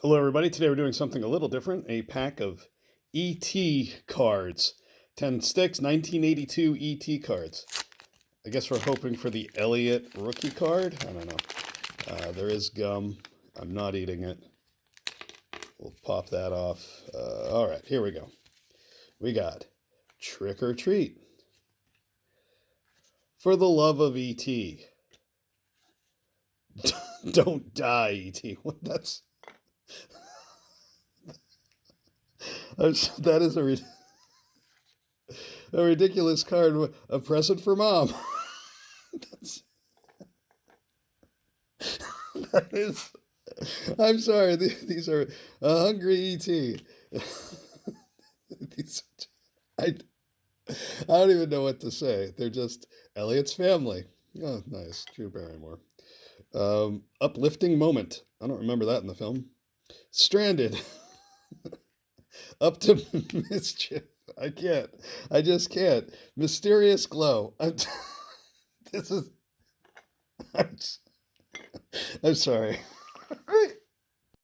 Hello, everybody. Today we're doing something a little different. A pack of ET cards. 10 sticks, 1982 ET cards. I guess we're hoping for the Elliot rookie card. I don't know. There is gum. I'm not eating it. We'll pop that off. All right, here we go. We got Trick or Treat. For the love of ET. Don't die, ET. That's that is a ridiculous card. A present for mom. That's, that is. I'm sorry. These are a hungry ET. these, I don't even know what to say. They're just Elliot's family. Oh, nice. Drew Barrymore. Uplifting moment. I don't remember that in the film. Stranded. Up to mischief. I can't. I just can't. Mysterious glow. This is. I'm, I'm sorry.